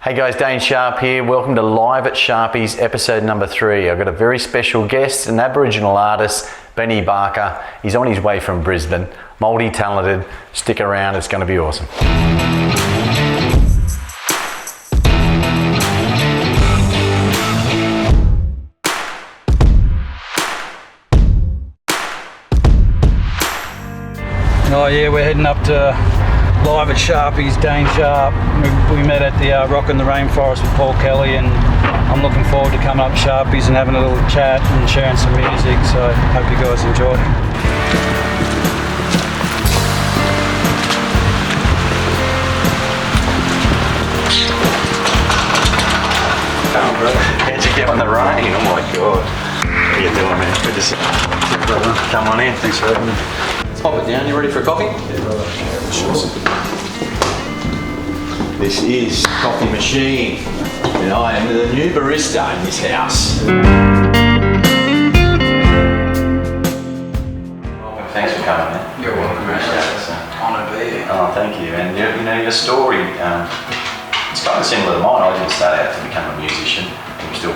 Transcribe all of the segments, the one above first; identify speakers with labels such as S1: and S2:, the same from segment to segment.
S1: Hey guys, Dane Sharp here. Welcome to Live at Sharpy's episode number 3. I've got a very special guest, an Aboriginal artist, Benny Barker. He's on his way from Brisbane, multi-talented. Stick around, it's going to be awesome.
S2: Oh yeah, we're heading up to Live at Sharpy's, Dane Sharp. We met at the Rock in the Rainforest with Paul Kelly, and I'm looking forward to coming up to Sharpy's and having a little chat and sharing some music, so hope you guys enjoy.
S1: How'd you get on the rain? Oh my god. How you doing, man? Good to see you. Come on in. Thanks for having me. Let's pop it down. You ready for a coffee?
S2: Yeah, brother.
S1: This is Coffee Machine, and I am the new barista in this house. Well, thanks for coming, man.
S2: You're welcome.
S1: Appreciate it. So.
S2: Honour to be here.
S1: Oh, thank you. And you know, your story, it's kind of similar to mine. I didn't start out to become a musician. I'm still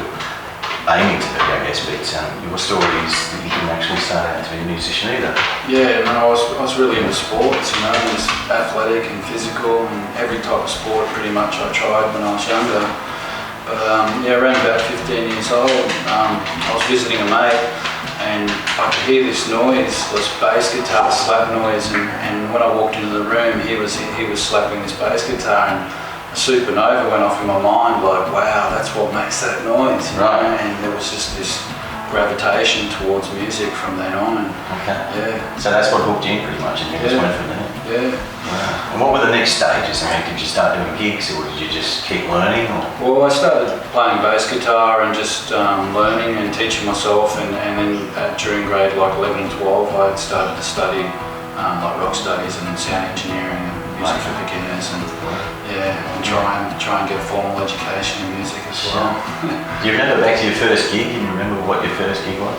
S1: aiming to be, I guess, but your story is that you didn't actually start out to be a musician either.
S2: Yeah, man, I was really into sports, you know, just athletic and physical, and every type of sport pretty much I tried when I was younger. But yeah, around about 15 years old, I was visiting a mate, and I could hear this noise, this bass guitar slap noise, and when I walked into the room, he was slapping this bass guitar, and a supernova went off in my mind, like, wow, that's what makes that noise, you know? And there was just this gravitation towards music from then on. And
S1: okay.
S2: Yeah.
S1: So that's what hooked you in pretty much, and you just went from there.
S2: Yeah.
S1: Wow. And what were the next stages? I mean, did you start doing gigs, or did you just keep learning? Or?
S2: Well, I started playing bass guitar and just learning and teaching myself, and then during grade like 11 and 12, I started to study like rock studies and sound engineering and music for beginners, and yeah, and try and get a formal education in music as well.
S1: Do you remember back to your first gig? Can you remember what your first gig was?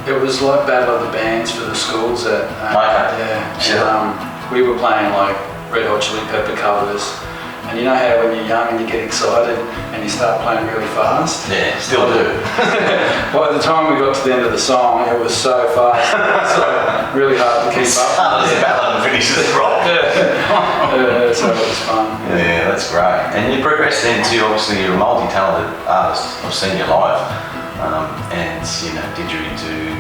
S2: It was like Battle of the Bands for the schools at yeah.
S1: Sure.
S2: We were playing like Red Hot Chili Pepper covers, and you know how when you're young and you get excited and you start playing really fast?
S1: Yeah, still do.
S2: By the time we got to the end of the song, it was so fast, so really hard to keep up.
S1: Start as a ballad and finish as a rock.
S2: Yeah, so it was fun.
S1: Yeah, that's great. And you progressed into, obviously, you're a multi-talented artist. I've seen you live. And, you know, didgeridoo,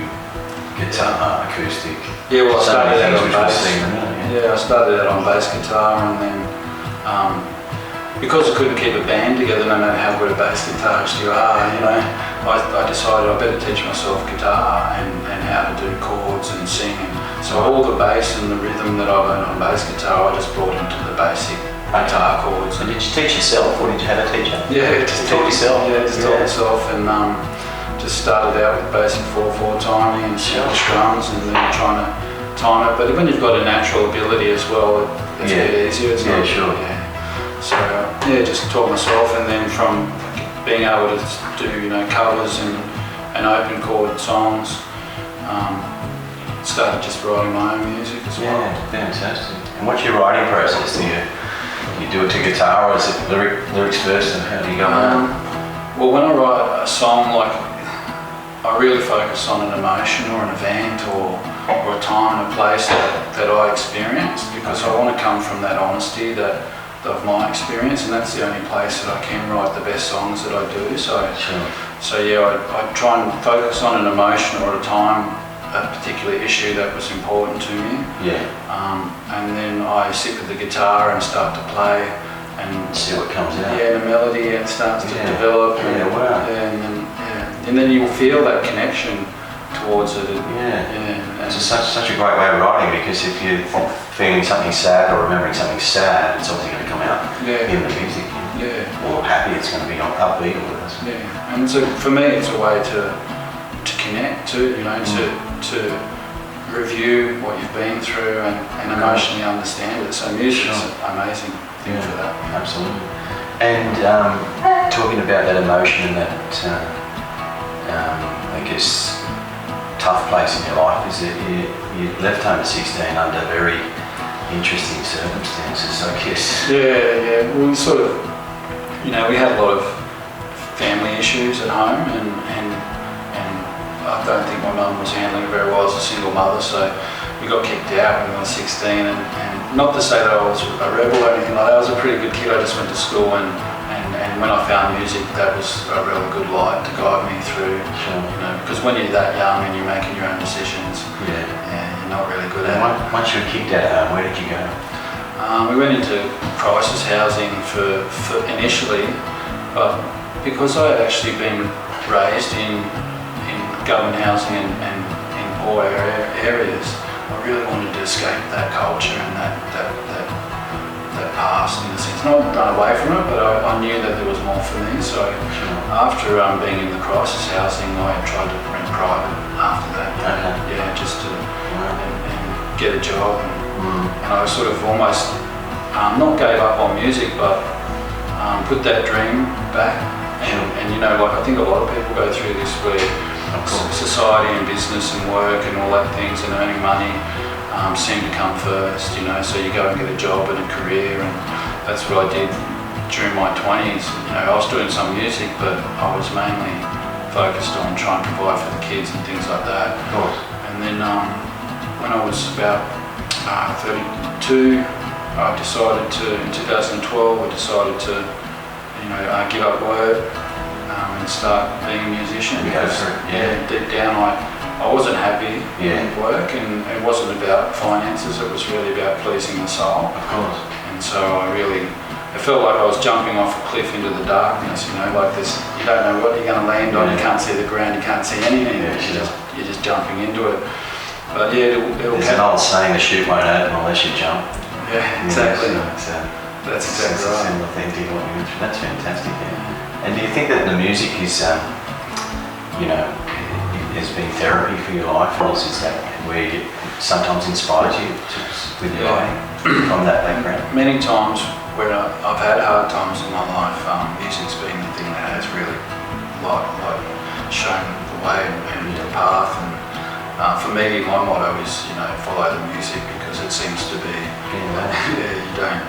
S1: guitar, acoustic.
S2: Yeah, well, I started out on bass.
S1: Yeah,
S2: I started out on bass guitar, and then because I couldn't keep a band together, no matter how good a bass guitarist you are, you know, I decided I better teach myself guitar and how to do chords and sing. So all the bass and the rhythm that I learned on bass guitar, I just brought into the basic guitar chords.
S1: And did you teach yourself, or did you have a teacher?
S2: Yeah, just
S1: taught yourself.
S2: Yeah, just taught myself, and just started out with basic 4/4 timing and strums, and then trying to time it. But when you've got a natural ability as well, it's a bit easier. It's not,
S1: sure.
S2: Yeah. So yeah, just taught myself, and then from being able to do, you know, covers and open chord songs, started just writing my own music as well.
S1: Yeah, fantastic. And what's your writing process? Do you do it to guitar, or is it lyrics first, and how do you go on?
S2: Well, when I write a song, like, I really focus on an emotion or an event or a time and a place that I experienced, because I want to come from that honesty of my experience, and that's the only place that I can write the best songs that I do. So yeah, I try and focus on an emotion or a time, a particular issue that was important to me. Yeah. And then I sit with the guitar and start to play and
S1: see what comes out.
S2: Yeah, the melody, it starts to develop.
S1: Yeah, wow.
S2: And then you'll feel that connection towards it.
S1: It's such a great way of writing, because if you're feeling something sad or remembering something sad, it's obviously going to come out in the music.
S2: Yeah.
S1: Or happy, it's going to be upbeat or whatever.
S2: Yeah. And so for me, it's a way to connect to, you know, to review what you've been through and emotionally understand it. So music's an amazing thing for that.
S1: Absolutely. And talking about that emotion and that, I guess, tough place in your life is that you left home at 16 under very interesting circumstances, I guess.
S2: Yeah. Well, sort of you know, we had a lot of family issues at home, and I don't think my mum was handling it very well as a single mother, so we got kicked out when I was 16, and not to say that I was a rebel or anything like that. I was a pretty good kid. I just went to school, and when I found music, that was a really good light to guide me through.
S1: Sure.
S2: You know, because when you're that young and you're making your own decisions,
S1: yeah,
S2: you're not really good at it.
S1: Once you were kicked out of home, where did you go?
S2: We went into crisis housing for initially, but because I had actually been raised in government housing and in poor areas, I really wanted to escape that culture and that past, in a sense. Not run away from it, but I knew that there was more for me. So after being in the crisis housing, I tried to rent private after that.
S1: Okay.
S2: Yeah, just to and get a job. And I sort of almost not gave up on music, but put that dream back. And you know, like I think a lot of people go through this where society and business and work and all that things and earning money seem to come first, you know, so you go and get a job and a career, and that's what I did during my 20s. You know, I was doing some music, but I was mainly focused on trying to provide for the kids and things like that.
S1: Of course.
S2: And then when I was about 32, I decided to, in 2012, I decided to, you know, give up work and start being a musician. Because deep down I wasn't happy in work, and it wasn't about finances, it was really about pleasing the soul.
S1: Of course.
S2: And so it felt like I was jumping off a cliff into the darkness, you know, like this, you don't know what you're going to land on, you can't see the ground, you can't see anything, you're just jumping into it. But yeah,
S1: there's an old saying, the chute won't open unless you jump.
S2: Yeah, exactly.
S1: That's
S2: exactly right.
S1: A similar thing to what you mentioned. That's fantastic. Yeah. And do you think that the music is, you know, has been therapy for your life, or is that where it sometimes inspires you with your writing from that background?
S2: Many times when I've had hard times in my life, music's been the thing that has really like shown the way and the path. And for me, my motto is, you know, follow the music, because it seems to be, you don't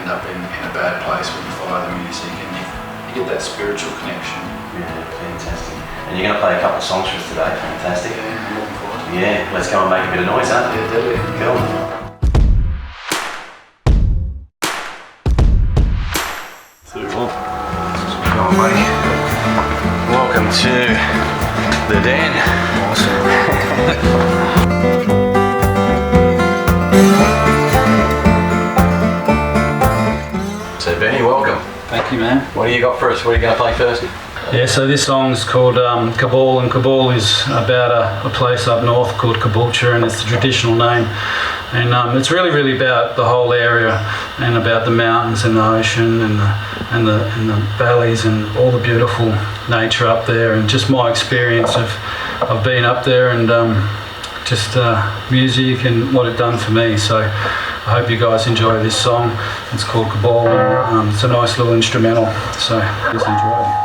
S2: end up in a bad place when you follow the music, and you get that spiritual connection.
S1: Yeah, fantastic. And you're going to play a couple of songs for us today. Fantastic.
S2: Yeah, I'm looking forward to it.
S1: Yeah, let's go and make a bit of noise, huh?
S2: Yeah, definitely.
S1: Cool. Come on, buddy. Welcome to the den. So Benny, welcome.
S2: Thank you, man.
S1: What do you got for us? What are you going to play first?
S2: Yeah, so this song's called Kabul, and Kabul is about a place up north called Caboolture, and it's the traditional name. And it's really about the whole area, and about the mountains and the ocean and the valleys and all the beautiful nature up there, and just my experience of being up there, and just music and what it done for me. So I hope you guys enjoy this song. It's called Kabul, and it's a nice little instrumental, so please enjoy.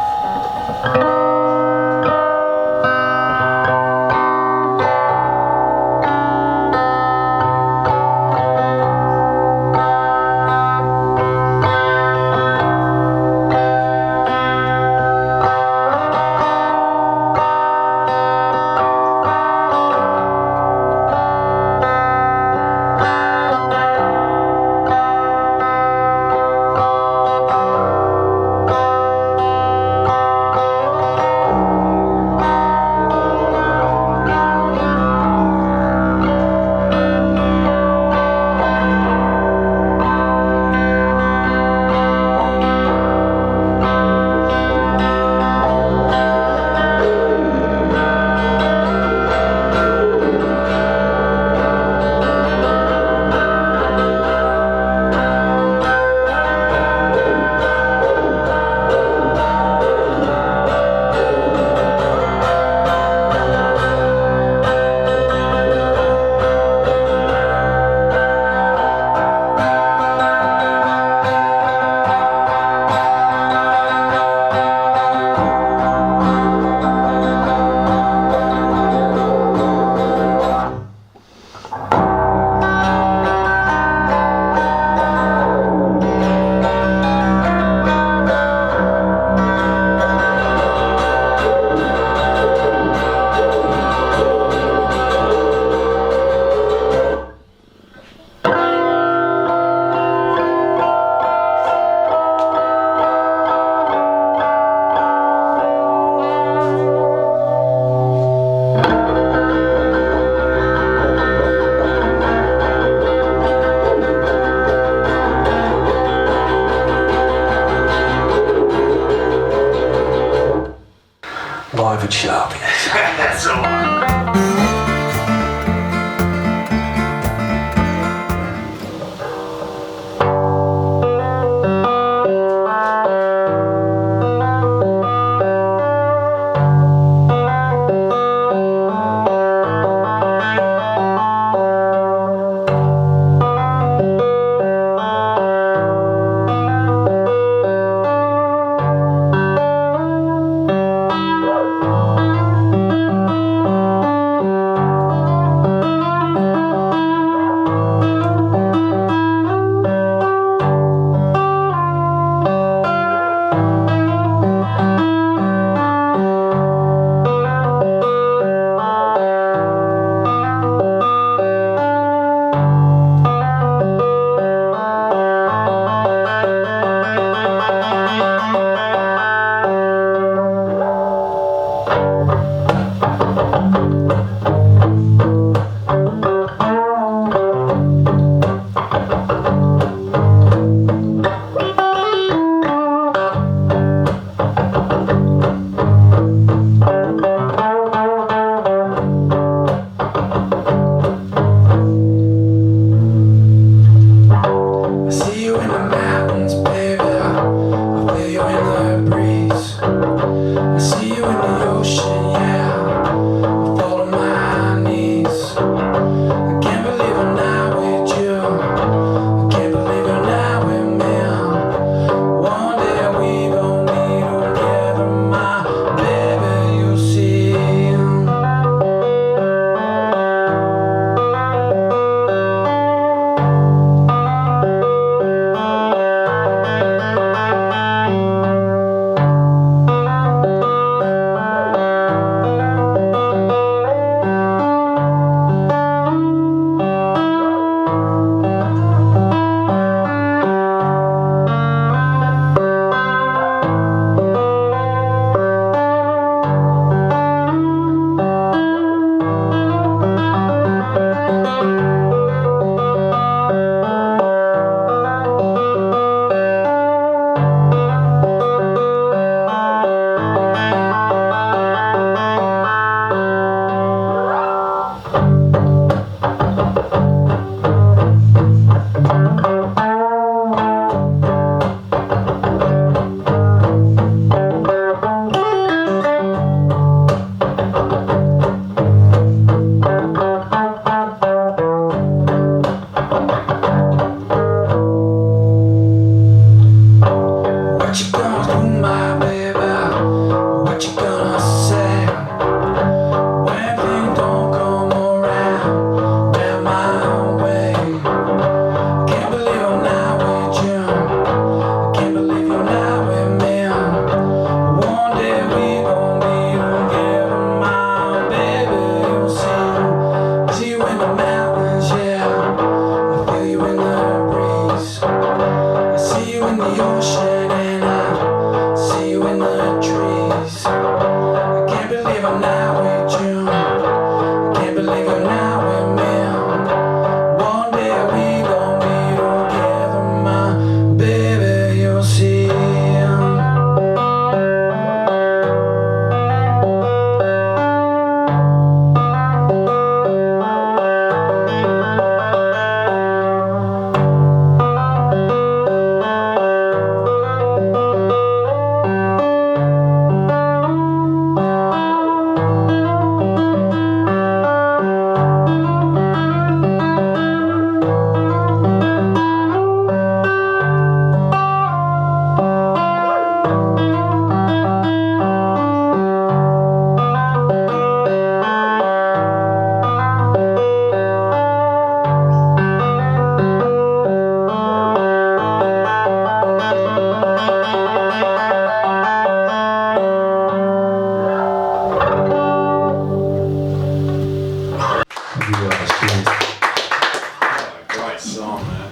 S3: live at Sharpy's.
S2: That's the one.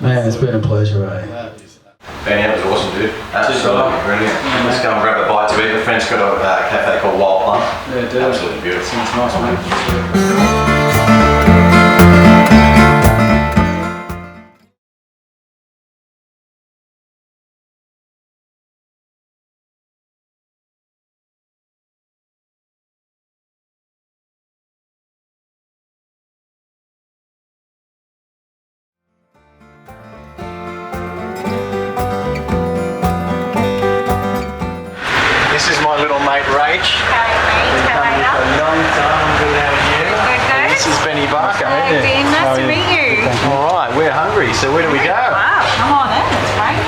S3: Man, it's been a pleasure, eh?
S1: Benny, that was awesome, dude. Absolutely brilliant. Let's go and grab a bite to eat. The friend's got a cafe called Wild Plum.
S2: Yeah, dude.
S1: Absolutely beautiful.
S2: Sounds nice, mate.
S1: little mate Rach. Been coming for a long time. Good having you.
S4: Good.
S1: This is Benny Barker.
S4: Hey, Ben, nice to meet you.
S1: All right, we're hungry, so where do we go?
S4: Wow, come on in, it's great.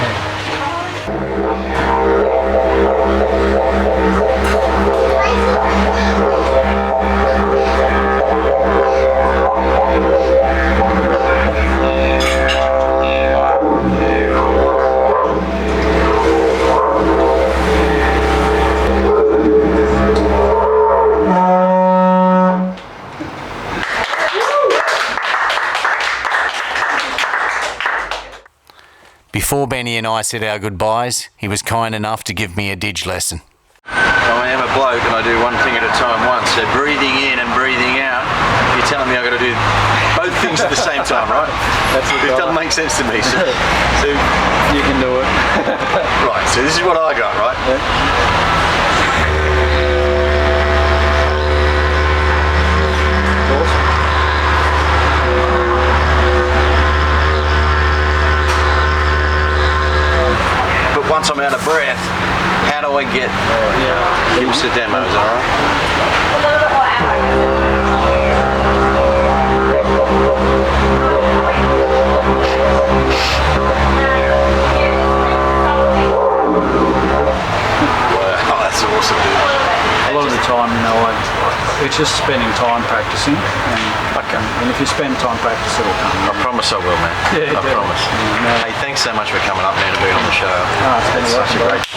S1: Before Benny and I said our goodbyes, he was kind enough to give me a dig lesson. I am a bloke and I do one thing at a time once, so breathing in and breathing out, you're telling me I've got to do both things at the same time, right? It doesn't make sense to me. So
S3: You can do it.
S1: right, so this is what I got, right? But once I'm out of breath, how do I get used to demos, alright?
S4: A little bit more
S1: Wow, that's awesome, dude.
S3: A lot of the time, you know, it's just spending time practicing, and if you spend time practicing, it'll come.
S1: I promise I will, man.
S3: Yeah,
S1: I promise.
S3: Yeah, no.
S1: Hey, thanks so much for coming up, man, and being on the show.
S3: It's been
S1: It's such a
S3: awesome,
S1: great